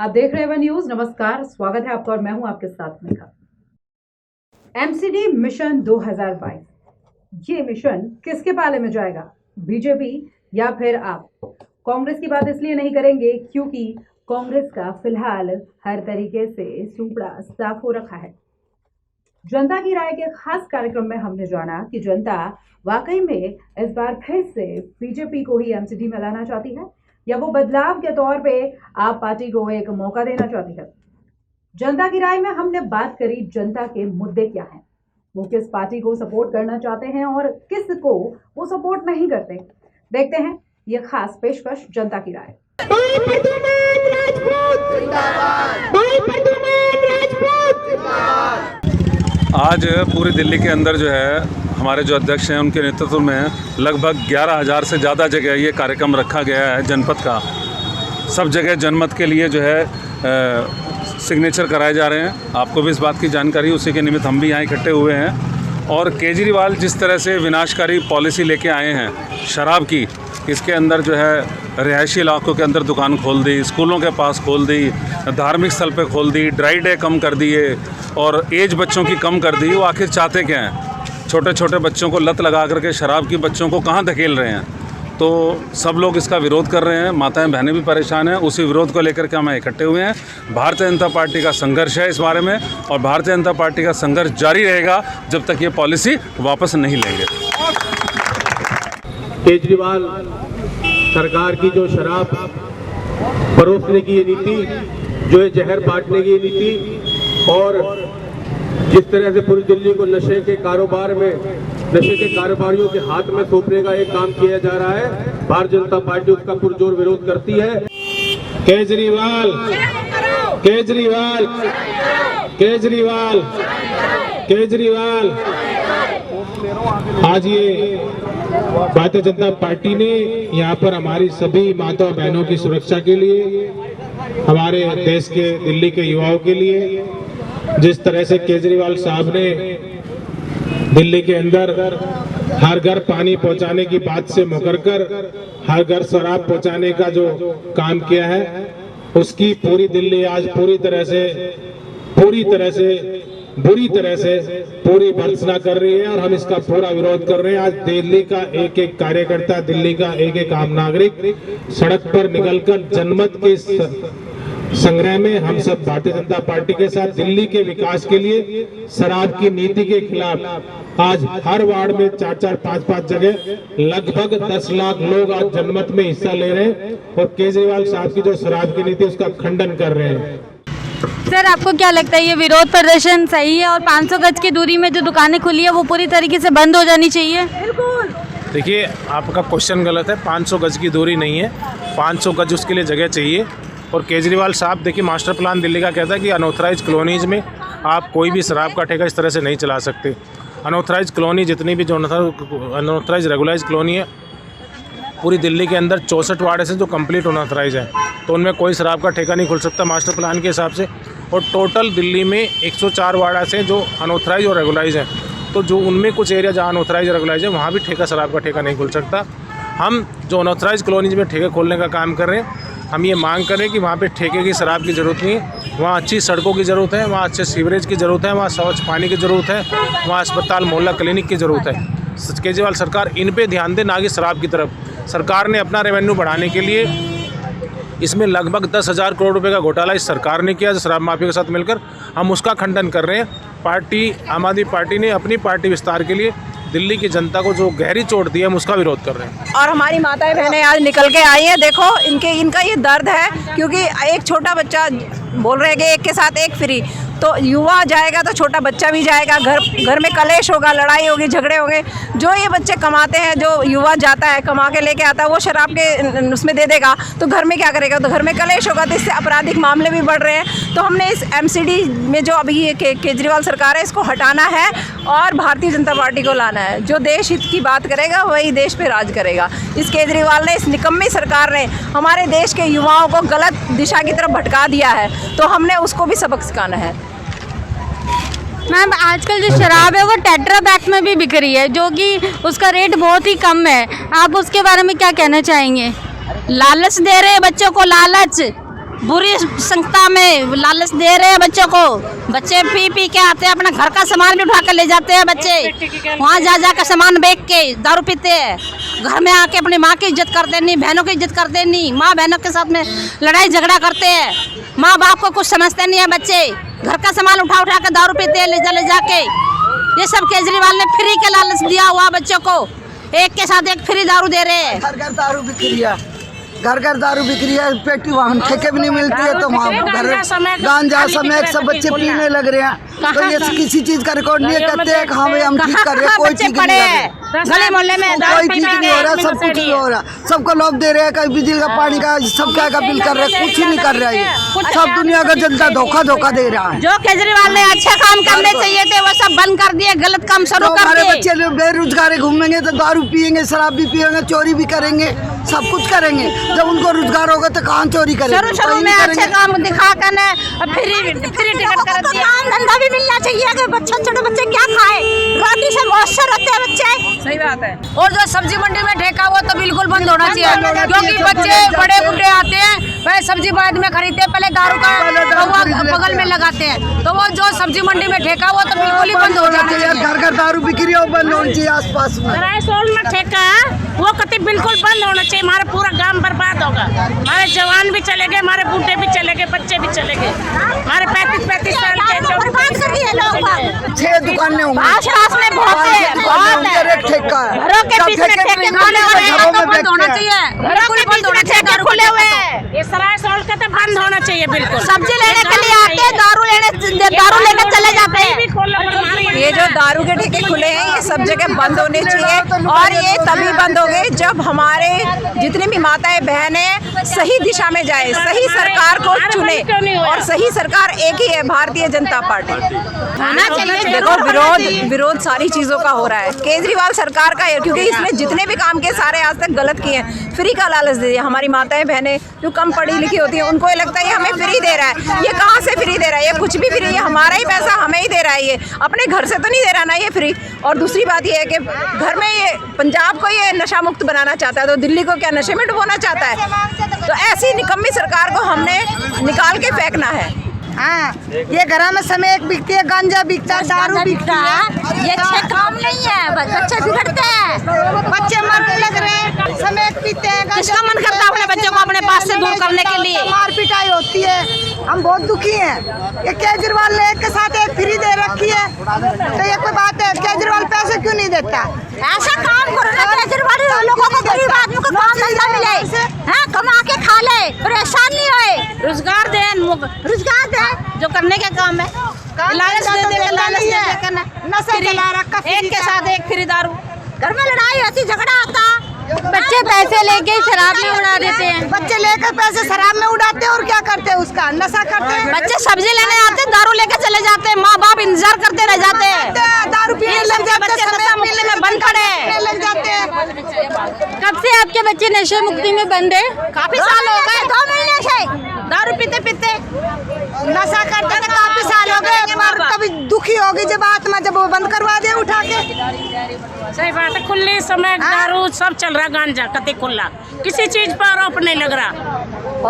आप देख रहे हैं न्यूज। नमस्कार, स्वागत है आपका और मैं हूं आपके साथ मेघा। एमसीडी मिशन 2022, ये मिशन किसके पाले में जाएगा? बीजेपी या फिर आप? कांग्रेस की बात इसलिए नहीं करेंगे क्योंकि कांग्रेस का फिलहाल हर तरीके से सूपड़ा साफ हो रखा है। जनता की राय के खास कार्यक्रम में हमने जाना कि जनता वाकई में इस बार फिर से बीजेपी को ही एमसीडी में लाना चाहती है या वो बदलाव के तौर पे आप पार्टी को एक मौका देना चाहती है। जनता की राय में हमने बात करी जनता के मुद्दे क्या हैं, वो किस पार्टी को सपोर्ट करना चाहते हैं और किस को वो सपोर्ट नहीं करते। देखते हैं ये खास पेशकश जनता की राय। आज पूरी दिल्ली के अंदर जो है हमारे जो अध्यक्ष हैं उनके नेतृत्व में लगभग 11,000 से ज़्यादा जगह ये कार्यक्रम रखा गया है जनपद का। सब जगह जनमत के लिए जो है सिग्नेचर कराए जा रहे हैं। आपको भी इस बात की जानकारी, उसी के निमित्त हम भी यहाँ इकट्ठे हुए हैं। और केजरीवाल जिस तरह से विनाशकारी पॉलिसी लेके आए हैं शराब की, इसके अंदर जो है रिहायशी इलाकों के अंदर दुकान खोल दी, स्कूलों के पास खोल दी, धार्मिक स्थल पे खोल दी, ड्राई डे कम कर दिए और एज बच्चों की कम कर दी। वो आखिर चाहते क्या हैं? छोटे छोटे बच्चों को लत लगा करके शराब की बच्चों को कहाँ धकेल रहे हैं? तो सब लोग इसका विरोध कर रहे हैं, माताएं बहनें भी परेशान हैं। उसी विरोध को लेकर के हम इकट्ठे हुए हैं। भारतीय जनता पार्टी का संघर्ष है इस बारे में और भारतीय जनता पार्टी का संघर्ष जारी रहेगा जब तक ये पॉलिसी वापस नहीं लेंगे। केजरीवाल सरकार की जो शराब परोसने की ये नीति, जो ये जहर बांटने की नीति और जिस तरह से पूरी दिल्ली को नशे के कारोबारियों के हाथ में सौंपने का एक काम किया जा रहा है, भारतीय जनता पार्टी उसका पुरजोर विरोध करती है। केजरीवाल केजरीवाल केजरीवाल केजरीवाल आज ये भारतीय जनता पार्टी ने यहाँ पर हमारी सभी माता बहनों की सुरक्षा के लिए, हमारे देश के दिल्ली के युवाओं के लिए, जिस तरह से केजरीवाल साहब ने दिल्ली के अंदर हर घर पानी पहुंचाने की बात से मुकर कर हर घर शराब पहुंचाने का जो काम किया है, उसकी पूरी दिल्ली आज पूरी तरह से पूरी भर्त्सना कर रही है और हम इसका पूरा विरोध कर रहे हैं। आज दिल्ली का एक एक कार्यकर्ता, दिल्ली का एक एक आम नागरिक सड़क पर निकलकर जनमत के संग्रह में हम सब भारतीय जनता पार्टी के साथ दिल्ली के विकास के लिए, शराब की नीति के खिलाफ आज हर वार्ड में 4-4, 5-5 जगह लगभग 10 लाख लोग आज जनमत में हिस्सा ले रहे हैं और केजरीवाल साहब की जो शराब की नीति उसका खंडन कर रहे हैं। सर, आपको क्या लगता है ये विरोध प्रदर्शन सही है और 500 गज की दूरी में जो दुकानें खुली है वो पूरी तरीके से बंद हो जानी चाहिए? बिल्कुल। देखिए, आपका क्वेश्चन गलत है। 500 गज की दूरी नहीं है, 500 गज उसके लिए जगह चाहिए। और केजरीवाल साहब, देखिए, मास्टर प्लान दिल्ली का कहता है कि अनऑथराइज कॉलोनीज़ में आप कोई भी शराब का ठेका इस तरह से नहीं चला सकते। अनऑथराइज कॉलोनी जितनी भी जो अनऑथराइज रेगुलाइज कॉलोनी है पूरी दिल्ली के अंदर 64 वार्ड ऐसे जो कंप्लीट अनऑथराइज है, तो उनमें कोई शराब का ठेका नहीं खुल सकता मास्टर प्लान के हिसाब से। और टोटल दिल्ली में 104 वार्ड ऐसे जो अनऑथराइज और रेगुलाइज हैं, तो जो उनमें कुछ एरिया जहाँ अनऑथराइज रेगुलाइज है वहाँ भी ठेका शराब का ठेका नहीं खुल सकता। हम जो अनऑथराइज कॉलोनीज में ठेके खोलने का काम कर रहे हैं, हम ये मांग कर रहे हैं कि वहाँ पे ठेके की शराब की ज़रूरत नहीं है, वहाँ अच्छी सड़कों की ज़रूरत है, वहाँ अच्छे सीवरेज की ज़रूरत है, वहाँ स्वच्छ पानी की ज़रूरत है, वहाँ अस्पताल मोहल्ला क्लिनिक की ज़रूरत है। केजरीवाल सरकार इन पे ध्यान दे, ना कि शराब की तरफ। सरकार ने अपना रेवेन्यू बढ़ाने के लिए इसमें लगभग 10,000 करोड़ रुपए का घोटाला इस सरकार ने किया शराब माफिया के साथ मिलकर। हम उसका खंडन कर रहे हैं। पार्टी आम आदमी पार्टी ने अपनी पार्टी विस्तार के लिए दिल्ली की जनता को जो गहरी चोट दी है, हम उसका विरोध कर रहे हैं। और हमारी माताएं बहनें आज निकल के आई हैं। देखो, इनका ये दर्द है क्योंकि एक छोटा बच्चा बोल रहे हैं कि एक के साथ एक फ्री, तो युवा जाएगा तो छोटा बच्चा भी जाएगा, घर में कलेश होगा, लड़ाई होगी, झगड़े होंगे। जो ये बच्चे कमाते हैं, जो युवा जाता है कमा के लेके आता है, वो शराब के उसमें दे देगा तो घर में क्या करेगा? तो घर में कलेश होगा, तो इससे आपराधिक मामले भी बढ़ रहे हैं। तो हमने इस एमसीडी में जो अभी ये केजरीवाल सरकार है, इसको हटाना है और भारतीय जनता पार्टी को लाना है। जो देश हित की बात करेगा वही देश पे राज करेगा। इस केजरीवाल ने, इस निकम्मी सरकार ने हमारे देश के युवाओं को गलत दिशा की तरफ भटका दिया है, तो हमने उसको भी सबक सिखाना है। मैम, आजकल जो शराब है वो टेट्रा पैक में भी बिक रही है, जो कि उसका रेट बहुत ही कम है। आप उसके बारे में क्या कहना चाहेंगे? लालच दे रहे हैं बच्चों को, लालच। बुरी संस्था में लालच दे रहे हैं बच्चों को। बच्चे पी पी के आते हैं, अपना घर का सामान भी उठा कर ले जाते हैं बच्चे। वहाँ जा जा कर सामान बेच के दारू पीते हैं। घर में आके अपनी माँ की इज्जत करते नहीं, बहनों की इज्जत करते नहीं, माँ बहनों के साथ में लड़ाई झगड़ा करते हैं। माँ बाप को कुछ समझते नहीं है बच्चे। घर का सामान उठा उठा कर दारू पीते हैं ले जाके। ये सब केजरीवाल ने फ्री के लालच दिया हुआ बच्चों को। एक के साथ एक फ्री दारू दे रहे हैं। घर घर दारू बिक्री है, घर घर दारू बिक्री है। पेटी वाहन ठेके भी नहीं मिलती है, तो वहाँ घर गांजा समेत सब बच्चे पीने लग रहे हैं। तो ये किसी चीज का रिकॉर्ड नहीं है। कहते हैं कि हाँ भाई हम ठीक कर रहे हैं, कोई ठीक नहीं कर रहे, गली मोहल्ले में कोई ठीक नहीं हो रहा, सब कुछ नहीं हो रहा। सबको लोग दे रहे हैं, कहीं बिजली का पानी का सब क्या का बिल कर रहे हैं, कुछ ही नहीं कर रहा है। सब दुनिया का जनता धोखा दे रहा है। जो केजरीवाल ने अच्छे काम करने चाहिए थे वो सब बंद कर दिए, गलत काम शुरू कर हमारे दिए। बच्चे लोग बेरोजगार घूमेंगे तो दारू पियेंगे, शराब भी पियेंगे, चोरी भी करेंगे, सब कुछ करेंगे। जब उनको रोजगार होगा तो कहाँ चोरी करेंगे? शुरू में अच्छे काम दिखा कर फ्री टिकट कर दिया। काम धंधा भी मिलना चाहिए कि छोटे बच्चे क्या खाए, रोटी से मौसर होते हैं बच्चे। सही बात है। और जो सब्जी मंडी में ठेका हुआ तो बिल्कुल बंद होना चाहिए, क्योंकि बच्चे बड़े बुढ़े आते हैं, वह सब्जी बाद में खरीदते हैं, पहले दारू का बगल में लगाते हैं। तो वो जो सब्जी मंडी में ठेका हुआ तो बिल्कुल ही बंद होना चाहिए। घर घर दारू बिक्री हो बंद होनी चाहिए आस पास में। में ठेका वो कति बिल्कुल बंद होना चाहिए। हमारा पूरा गांव बर्बाद होगा। हमारे जवान भी चले गए, हमारे बूढ़े भी चले गए, बच्चे भी चले गए। हमारे 35-35 साल के 6 दुकानें होंगी आस-पास में बहुत है, ठेका है। घरों के पीछे ठेके खुले हुए हैं, तो बंद होना चाहिए। घरों के पीछे ठेके खुले हुए हैं। ये सराय सोल का तो बंद होना चाहिए बिल्कुल। सब्जी लेने के लिए आके दारू लेकर चले जाते हैं। ये जो दारू के ठेके खुले हैं ये सब जगह बंद होने चाहिए, और ये तभी बंद होंगे जब हमारे जितनी भी माताएं बहनें सही दिशा में जाए, सही सरकार को चुने। और सही सरकार एक ही है, भारतीय जनता पार्टी आना चाहिए। देखो विरोध सारी चीजों का हो रहा है, केजरीवाल सरकार का है, क्योंकि इसने जितने भी काम किए सारे आज तक गलत किए हैं। फ्री का लालच दे दिया। हमारी माताएं बहनें जो कम पढ़ी लिखी होती है उनको ये लगता है ये हमें फ्री दे रहा है। ये कहाँ से फ्री दे रहा है? ये कुछ भी फ्री है, हमारा ही पैसा हमें ही दे रहा है। ये अपने घर से तो नहीं दे रहा ना ये फ्री। और दूसरी बात ये है कि घर में ये पंजाब को ये नशा मुक्त बनाना चाहता है, तो दिल्ली को क्या नशे में डुबोना चाहता है? तो ऐसी निकम्मी सरकार को हमने निकाल के फेंकना है। हाँ, ये घर में समेत बिकती है, गांजा बिकता है, दारू बिकता है। ये अच्छे काम नहीं है, बच्चे बिगड़ते हैं, बच्चे मरने लग रहे हैं, समेत पीते हैं। किसका मन करता है अपने बच्चों को अपने पास से दूर करने के लिए? मार पिटाई होती है, हम बहुत दुखी हैं। ये केजरीवाल ने एक के साथ एक फ्री दे रखी है, तो ये कोई बात है? केजरीवाल पैसे क्यों नहीं देता? ऐसा काम करो ना केजरीवाल, लोगों को, गरीब आदमी को काम धंधा मिले, हैं, कमा के खा ले, परेशान नहीं होए। रोजगार दे जो करने का काम है। लालच दे दे, लालच दे करना, नशा चला रखा, एक के साथ एक फ्री दारू। घर में लड़ाई होती, झगड़ा होता, बच्चे पैसे लेके शराब में उड़ा देते हैं। बच्चे लेकर पैसे शराब में उड़ाते हैं और क्या करते हैं? उसका नशा करते हैं। बच्चे सब्जी लेने आते हैं, दारू लेकर चले जाते हैं, माँ बाप इंतजार करते रह जाते हैं, दारू पीने लग जाते हैं, नशा मुक्ति में बंद पड़े लग जाते हैं। कब से आपके बच्चे नशे मुक्ति में बंद है? काफी साल हो गए, 2 महीने से दारू पीते पीते नशा करते थे, काफी साल हो गए। कभी दुखी होगी जब आत्मा, जब वो बंद करवा दे उठा के। सही बात है। खुले समय दारू सब चल रहा, गांजा कति खुला, किसी चीज पर आरोप नहीं लग रहा।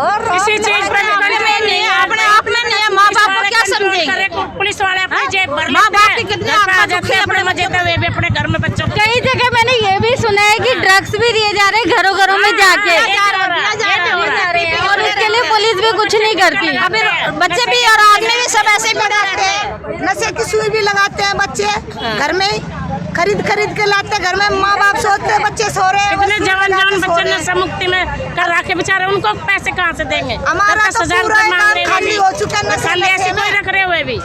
और किसी चीज पर अपने आप में नहीं है। माँ बाप को क्या समझेंगे? पुलिस वाले अपनी जेब भर माँ बाप की कितनी आत्मा दुखी है अपने मजे में, वे भी अपने घर में बच्चों को। कई जगह मैंने ये भी सुना है कि ड्रग्स भी दिए जा रहे हैं घरों घरों में जाके, और उसके लिए पुलिस भी कुछ नहीं करती। अभी बच्चे भी और आदमी भी सब ऐसे ही पड़े हैं। नशे की सुई भी लगाते हैं बच्चे, घर में ही खरीद के लाते हैं। घर में माँ बाप सोते हैं, बच्चे सो रहे हैं। इतने जवान बच्चे नशा मुक्ति में कर रखे बेचारे, उनको पैसे कहाँ से देंगे? हमारा तो पूरा एक खाली हो चुका है नशा ऐसे कोई रख रहे हुए भी।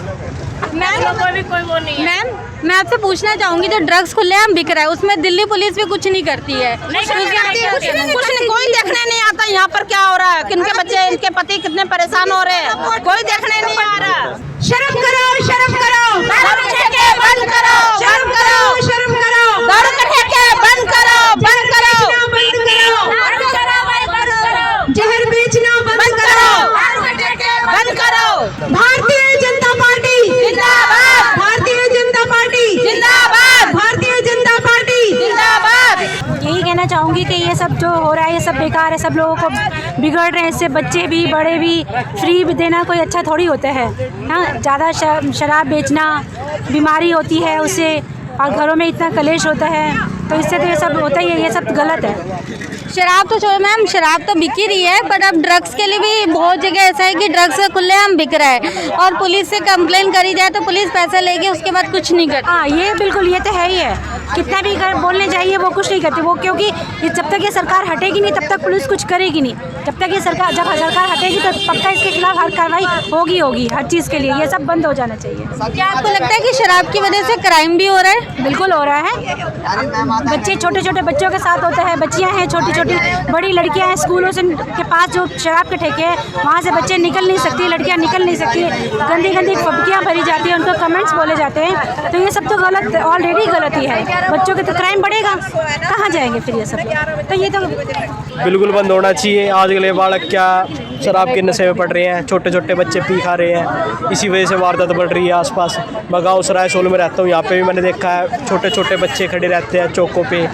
कोई वो नहीं है। मैम, मैं आपसे पूछना चाहूंगी, जो ड्रग्स खुलेआम बिक रहा है उसमें दिल्ली पुलिस भी कुछ नहीं करती है? नहीं करती है, कुछ नहीं, कोई देखने नहीं आता यहाँ पर क्या हो रहा है, किनके बच्चे, इनके पति कितने परेशान हो रहे हैं, कोई देखने नहीं आ रहा। शर्म करो, शर्म करो, दारू के ठेके बंद करो, शर्म करो, शर्म करो, दारू के ठेके बंद करो, बंद करो, जहर बेचना बंद करो, बंद करो। भारतीय जनता पार्टी जिंदाबाद, भारतीय जनता पार्टी जिंदाबाद, भारतीय जनता पार्टी जिंदाबाद। यही कहना चाहूँगी कि ये सब जो हो रहा है ये सब बेकार है। सब लोगों को बिगड़ रहे हैं इससे, बच्चे भी बड़े भी। फ्री भी देना कोई अच्छा थोड़ी होता है। हाँ, ज़्यादा शराब बेचना, बीमारी होती है उससे, और घरों में इतना कलेश होता है, तो इससे तो ये सब होता ही है, ये सब गलत है। शराब तो छोड़ो मैम, शराब तो बिक ही रही है, बट अब ड्रग्स के लिए भी बहुत जगह ऐसा है कि ड्रग्स का खुलेआम बिक रहा है, और पुलिस से कंप्लेन करी जाए तो पुलिस पैसा लेके उसके बाद कुछ नहीं करती। हाँ, ये बिल्कुल, ये तो है ही है। कितना भी बोलने चाहिए वो कुछ नहीं करते वो, क्योंकि ये जब तक ये सरकार हटेगी नहीं तब तक पुलिस कुछ करेगी नहीं। जब तक ये सरकार, जब सरकार हटेगी तो पक्का इसके खिलाफ हर कार्रवाई होगी हर चीज़ के लिए। ये सब बंद हो जाना चाहिए। क्या आपको लगता है कि शराब की वजह से क्राइम भी हो रहा है? बिल्कुल हो रहा है। बच्चे, छोटे छोटे बच्चों के साथ होता है, बच्चियां हैं छोटी छोटी, बड़ी लड़कियां हैं, स्कूलों से के पास जो शराब के ठेके हैं वहाँ से बच्चे निकल नहीं सकती, लड़कियां निकल नहीं सकती, गंदी गंदी फबकियाँ भरी जाती हैं, उनको कमेंट्स बोले जाते हैं। तो ये सब तो गलत, ऑलरेडी गलत ही है। बच्चों के तो क्राइम बढ़ेगा, कहाँ जाएंगे फिर ये सब? तो ये तो बिल्कुल बंद होना चाहिए। आजकल बालक क्या शराब के नशे में पड़ रहे हैं, छोटे छोटे बच्चे पी खा रहे हैं, इसी वजह से वारदात बढ़ रही है आसपास। मैं गाँव सराय सोल में रहता हूँ, यहाँ पे भी मैंने देखा है छोटे छोटे बच्चे खड़े रहते हैं चौकों पे।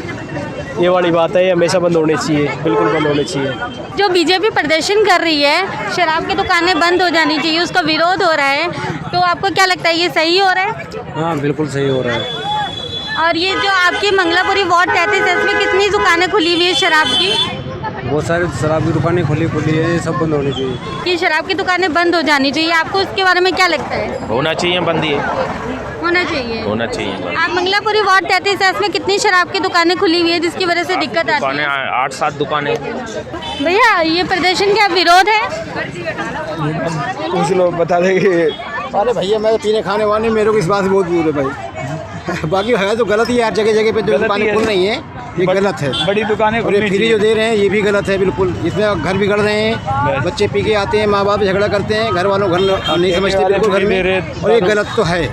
ये वाली बात है, ये हमेशा बंद होनी चाहिए, बिल्कुल बंद होनी चाहिए। जो बीजेपी प्रदर्शन कर रही है, शराब की दुकानें बंद हो जानी चाहिए, उसका विरोध हो रहा है, तो आपको क्या लगता है ये सही हो रहा है? हाँ, बिल्कुल सही हो रहा है। और ये जो आपकी मंगलापुरी वार्ड 33 है, इसमें कितनी दुकानें खुली हुई है शराब की? बहुत सारी शराब की दुकानें खुली है, ये सब बंद होनी चाहिए। कि शराब की दुकानें बंद हो जानी चाहिए, आपको इसके बारे में क्या लगता है? होना चाहिए, बंद ही होना चाहिए। होना चाहिए। आप मंगलापुरी वार्ड 33 है, इसमें कितनी शराब की दुकानें खुली हुई है जिसकी वजह से दिक्कत आती है? 8-7 दुकानें। भैया, ये प्रदर्शन क्या विरोध है? कुछ लोग बता देंगे। अरे भैया, मैं तो पीने खाने वाले, मेरे को इस बात से बहुत दूर है भाई। बाकी है तो गलत ही है, हर जगह जगह पे जो दुकानें खुल रही हैं ये गलत है। बड़ी दुकानें और ये फ्री जो दे रहे हैं ये भी गलत है बिल्कुल। इसमें घर बिगड़ रहे हैं, बच्चे पी के आते हैं, माँ बाप झगड़ा करते हैं, घर वालों घर नहीं समझते बिल्कुल घर में, और ये गलत तो है।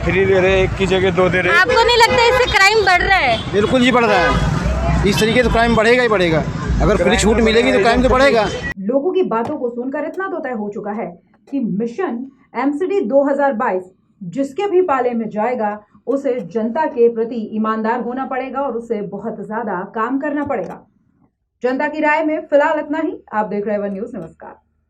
फ्री दे रहे, एक की जगह 2 दे रहे। आपको नहीं लगता इससे क्राइम बढ़ रहा है? बिल्कुल ही बढ़ रहा है। इस तरीके से क्राइम बढ़ेगा ही बढ़ेगा। अगर फ्री छूट मिलेगी तो क्राइम तो बढ़ेगा। लोगों की बातों को सुनकर इतना तो तय हो चुका है कि मिशन एमसीडी 2022 जिसके भी पाले में जाएगा उसे जनता के प्रति ईमानदार होना पड़ेगा और उसे बहुत ज्यादा काम करना पड़ेगा। जनता की राय में फिलहाल इतना ही। आप देख रहे हैं वन न्यूज़। नमस्कार।